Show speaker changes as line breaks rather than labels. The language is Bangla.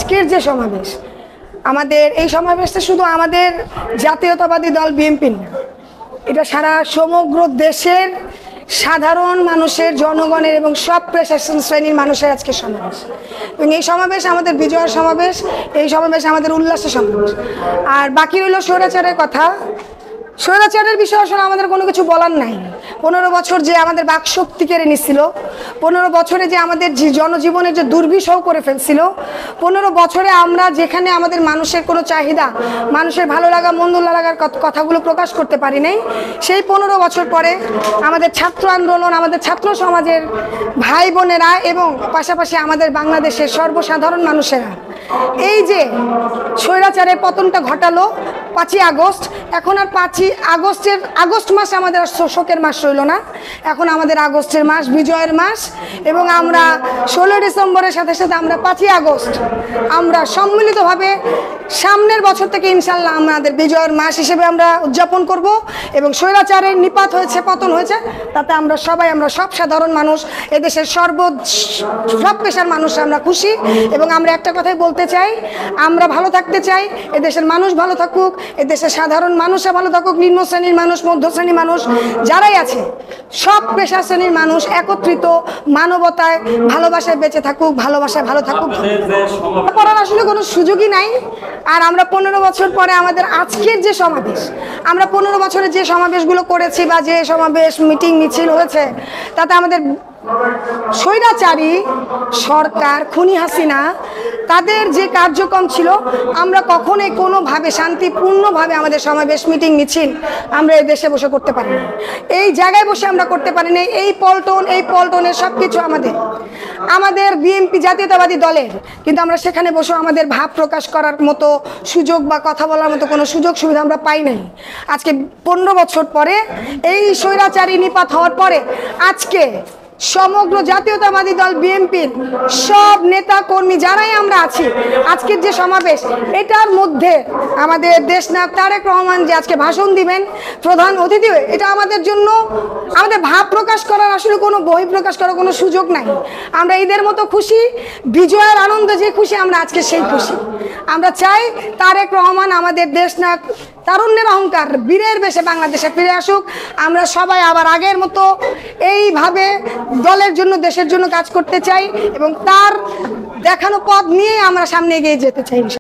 আজকের যে সমাবেশ, আমাদের এই সমাবেশটা শুধু আমাদের জাতীয়তাবাদী দল বিএনপি না, এটা সারা সমগ্র দেশের সাধারণ মানুষের, জনগণের এবং সব প্রশাসন শ্রেণীর মানুষের আজকে সমাবেশ। এবং এই সমাবেশ আমাদের বিজয়ের সমাবেশ, এই সমাবেশ আমাদের উল্লাসের সমাবেশ। আর বাকি রইল স্বৈরাচারের কথা। স্বৈরাচারের বিষয়ে আসলে আমাদের কোনো কিছু বলার নাই। 15 বছর যে আমাদের বাকশক্তি কেড়ে নিচ্ছিল, 15 বছরে যে আমাদের জনজীবনের যে দুর্বিষহ করে ফেলছিল, 15 বছরে আমরা যেখানে আমাদের মানুষের কোনো চাহিদা, মানুষের ভালো লাগা মন্দ লাগার কথাগুলো প্রকাশ করতে পারি নাই, সেই 15 বছর পরে আমাদের ছাত্র আন্দোলন, আমাদের ছাত্র সমাজের ভাই বোনেরা এবং পাশাপাশি আমাদের বাংলাদেশের সর্বসাধারণ মানুষেরা এই যে স্বৈরাচারের পতনটা ঘটালো 5ই আগস্ট, এখন আর 5ই আগস্ট মাস আমাদের শোকের মাস রইল না, এখন আমাদের আগস্টের মাস, বিজয়ের মাস। এবং আমরা 16 ডিসেম্বরের সাথে সাথে আমরা 5ই আগস্ট আমরা সম্মিলিতভাবে সামনের বছর থেকে ইনশাল্লাহ আমাদের বিজয়ের মাস হিসেবে আমরা উদযাপন করব। এবং স্বৈরাচারের নিপাত হয়েছে, পতন হয়েছে, তাতে আমরা সব সাধারণ মানুষ, এদেশের সব পেশার মানুষ আমরা খুশি। এবং আমরা একটা কথাই বলতে চাই, আমরা ভালো থাকতে চাই, এদেশের মানুষ ভালো থাকুক, এদেশের সাধারণ মানুষরা ভালো থাকুক, নিম্ন শ্রেণীর মানুষ, মধ্য শ্রেণীর মানুষ যারাই আছে, সব পেশা শ্রেণীর মানুষ একত্রিত মানবতায়, ভালোবাসায় বেঁচে থাকুক, ভালোবাসায় ভালো থাকুক। পড়ার আসলে কোনো সুযোগই নাই। আর আমরা 15 বছর পরে আমাদের আজকের যে সমাবেশ, আমরা 15 বছরে যে সমাবেশগুলো করেছি বা যে সমাবেশ মিটিং মিছিল হয়েছে, তাতে আমাদের স্বৈরাচারী সরকার, খুনি হাসিনা, তাদের যে কার্যক্রম ছিল, আমরা কখনোই কোনোভাবে শান্তিপূর্ণভাবে আমাদের সমাবেশ মিটিং মিছিল আমরা এই দেশে বসে করতে পারি না, এই জায়গায় বসে আমরা করতে পারি না। এই পল্টনের সব কিছু আমাদের বিএনপি জাতীয়তাবাদী দলের, কিন্তু আমরা সেখানে বসে আমাদের ভাব প্রকাশ করার মতো সুযোগ বা কথা বলার মতো কোনো সুযোগ সুবিধা আমরা পাই নাই। আজকে 15 বছর পরে, এই স্বৈরাচারী নিপাত হওয়ার পরে, আজকে সমগ্র জাতীয়তাবাদী দল বিএনপির সব নেতা কর্মী যারাই আমরা আছি, আজকের যে সমাবেশ, এটার মধ্যে আমাদের দেশনায়ক তারেক রহমান যে আজকে ভাষণ দিবেন প্রধান অতিথি, এটা আমাদের জন্য আমাদের ভাব প্রকাশ করার আসলে কোনো বহিঃপ্রকাশ করার কোনো সুযোগ নাই। আমরা ঈদের মতো খুশি, বিজয়ের আনন্দে যে খুশি, আমরা আজকে সেই খুশি। আমরা চাই তারেক রহমান আমাদের দেশনায়ক, তারুণ্যের অহংকার, বীরের বেশে বাংলাদেশে ফিরে আসুক। আমরা সবাই আবার আগের মতো এইভাবে দলের জন্য, দেশের জন্য কাজ করতে চাই এবং তার দেখানো পথ নিয়ে আমরা সামনে এগিয়ে যেতে চাই।